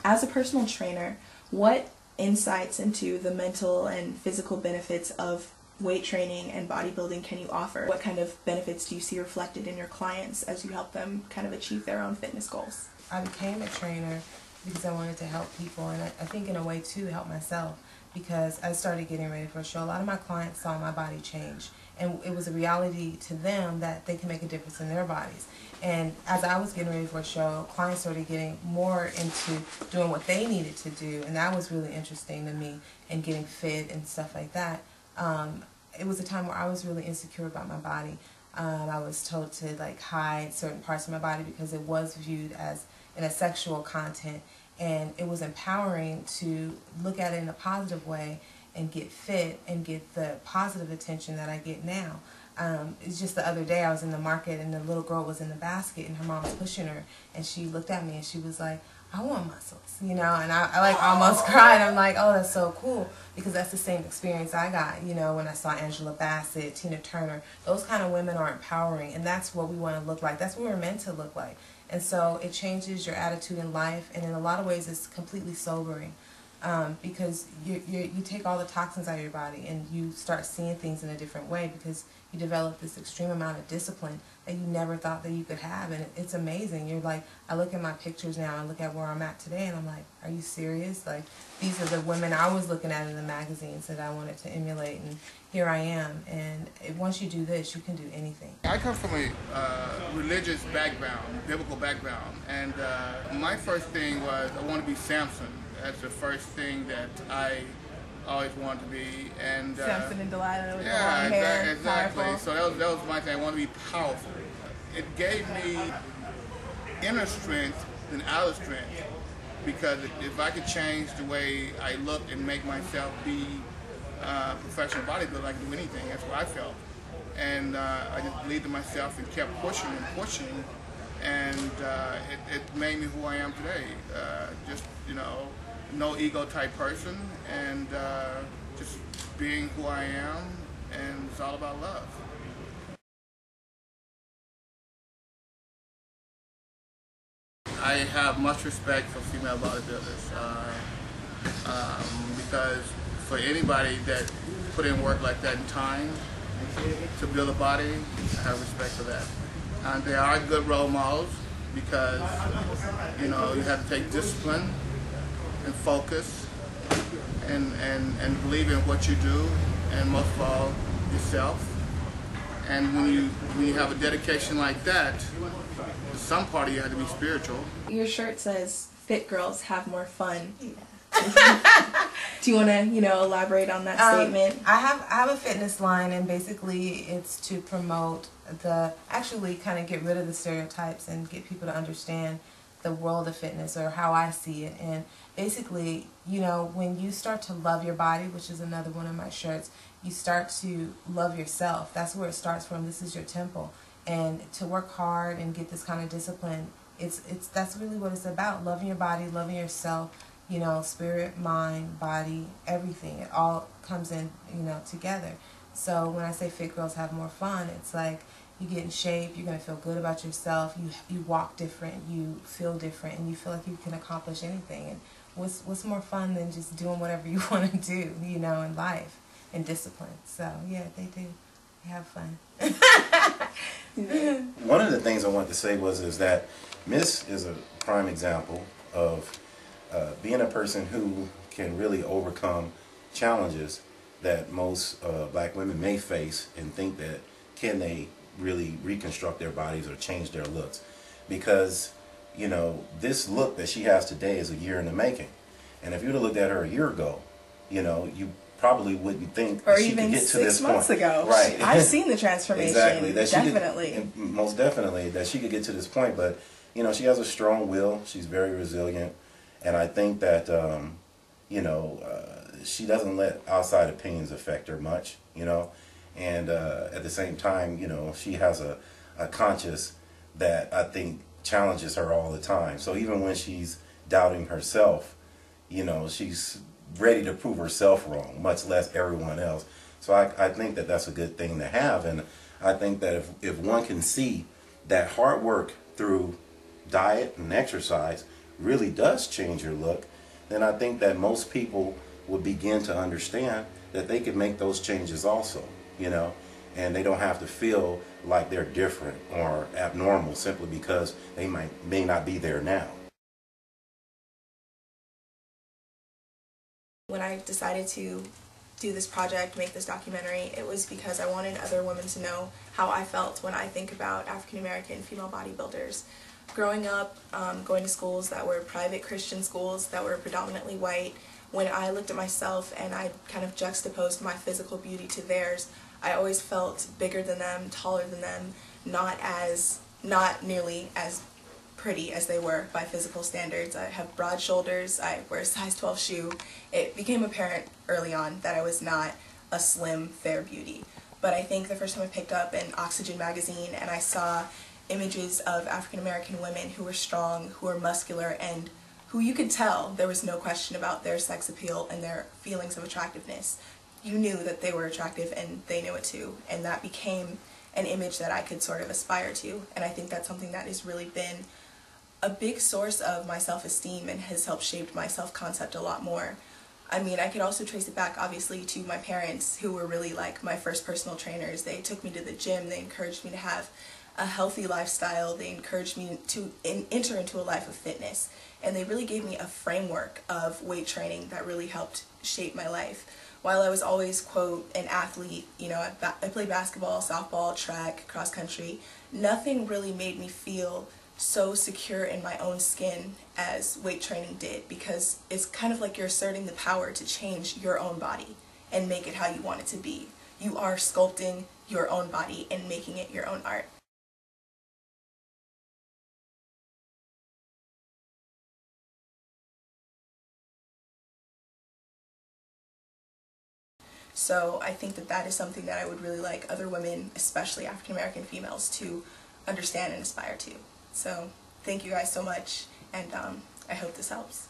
As a personal trainer, what insights into the mental and physical benefits of weight training and bodybuilding can you offer? What kind of benefits do you see reflected in your clients as you help them kind of achieve their own fitness goals? I became a trainer because I wanted to help people, and I think in a way too help myself, because I started getting ready for a show. A lot of my clients saw my body change, and it was a reality to them that they can make a difference in their bodies. And as I was getting ready for a show, clients started getting more into doing what they needed to do, and that was really interesting to me, and getting fit and stuff like that. It was a time where I was really insecure about my body. I was told to like hide certain parts of my body because it was viewed as in a sexual content, and it was empowering to look at it in a positive way and get fit and get the positive attention that I get now. It's just the other day I was in the market and the little girl was in the basket and her mom was pushing her, and she looked at me and she was like, I want muscles, you know, and I like almost cried. I'm like, oh, that's so cool, because that's the same experience I got, you know, when I saw Angela Bassett, Tina Turner. Those kind of women are empowering, and that's what we want to look like. That's what we're meant to look like. And so it changes your attitude in life, and in a lot of ways it's completely sobering, because you take all the toxins out of your body and you start seeing things in a different way, because you develop this extreme amount of discipline that you never thought that you could have. And it's amazing. You're like, I look at my pictures now and look at where I'm at today, and I'm like, are you serious? Like, these are the women I was looking at in the magazines that I wanted to emulate, and here I am. And once you do this, you can do anything. I come from a religious background, biblical background, and my first thing was I want to be Samson. That's the first thing that I always wanted to be. And Samson and Delilah with the long yeah, hair. exactly. Powerful. So that was my thing. I want to be powerful. It gave me inner strength than outer strength, because if I could change the way I look and make myself be a professional bodybuilder, I could do anything. That's what I felt. And I just believed in myself and kept pushing and pushing, and it made me who I am today. Just, you know, no ego type person, and just being who I am, and it's all about love. I have much respect for female bodybuilders, because for anybody that put in work like that in time to build a body, I have respect for that. And they are good role models, because, you know, you have to take discipline and focus and believe in what you do, and most of all, yourself. And when you have a dedication like that, to some part of you have to be spiritual. Your shirt says, "Fit girls have more fun." Yeah. Do you want to, you know, elaborate on that statement? I have a fitness line, and basically it's to promote actually kind of get rid of the stereotypes and get people to understand the world of fitness, or how I see it. And basically, you know, when you start to love your body, which is another one of my shirts, you start to love yourself. That's where it starts from. This is your temple. And to work hard and get this kind of discipline, that's really what it's about. Loving your body, loving yourself, you know, spirit, mind, body, everything. It all comes in, you know, together. So when I say fit girls have more fun, it's like you get in shape, you're going to feel good about yourself, you walk different, you feel different, and you feel like you can accomplish anything. And what's more fun than just doing whatever you want to do, you know, in life, and discipline. So yeah, they do. They have fun. One of the things I wanted to say is that Miss is a prime example of being a person who can really overcome challenges that most black women may face, and think that can they really reconstruct their bodies or change their looks. Because, you know, this look that she has today is a year in the making. And if you would have looked at her a year ago, you know, you probably wouldn't think that she could get to this point. Or even 6 months ago. Right. I've seen the transformation. Exactly. Definitely. Most definitely, that she could get to this point. But, you know, she has a strong will. She's very resilient. And I think that, you know, she doesn't let outside opinions affect her much, you know. And at the same time, you know, she has a conscience that I think challenges her all the time. So even when she's doubting herself, you know, she's ready to prove herself wrong, much less everyone else. So I think that that's a good thing to have. And I think that if one can see that hard work through diet and exercise really does change your look, then I think that most people would begin to understand that they can make those changes also, you know, and they don't have to feel like they're different or abnormal simply because they may not be there now. When I decided to do this project, make this documentary, it was because I wanted other women to know how I felt when I think about African American female bodybuilders. Growing up, going to schools that were private Christian schools that were predominantly white, when I looked at myself and I kind of juxtaposed my physical beauty to theirs, I always felt bigger than them, taller than them, not nearly as pretty as they were by physical standards. I have broad shoulders, I wear a size 12 shoe. It became apparent early on that I was not a slim, fair beauty. But I think the first time I picked up an Oxygen magazine and I saw images of African American women who were strong, who were muscular, and who you could tell there was no question about their sex appeal and their feelings of attractiveness. You knew that they were attractive and they knew it too, and that became an image that I could sort of aspire to. And I think that's something that has really been a big source of my self-esteem and has helped shape my self-concept a lot more. I mean, I could also trace it back, obviously, to my parents, who were really like my first personal trainers. They took me to the gym, they encouraged me to have a healthy lifestyle, they encouraged me to enter into a life of fitness, and they really gave me a framework of weight training that really helped shape my life. While I was always, quote, an athlete, you know, I played basketball, softball, track, cross country, nothing really made me feel so secure in my own skin as weight training did, because it's kind of like you're asserting the power to change your own body and make it how you want it to be. You are sculpting your own body and making it your own art. So I think that that is something that I would really like other women, especially African American females, to understand and aspire to. So thank you guys so much, and I hope this helps.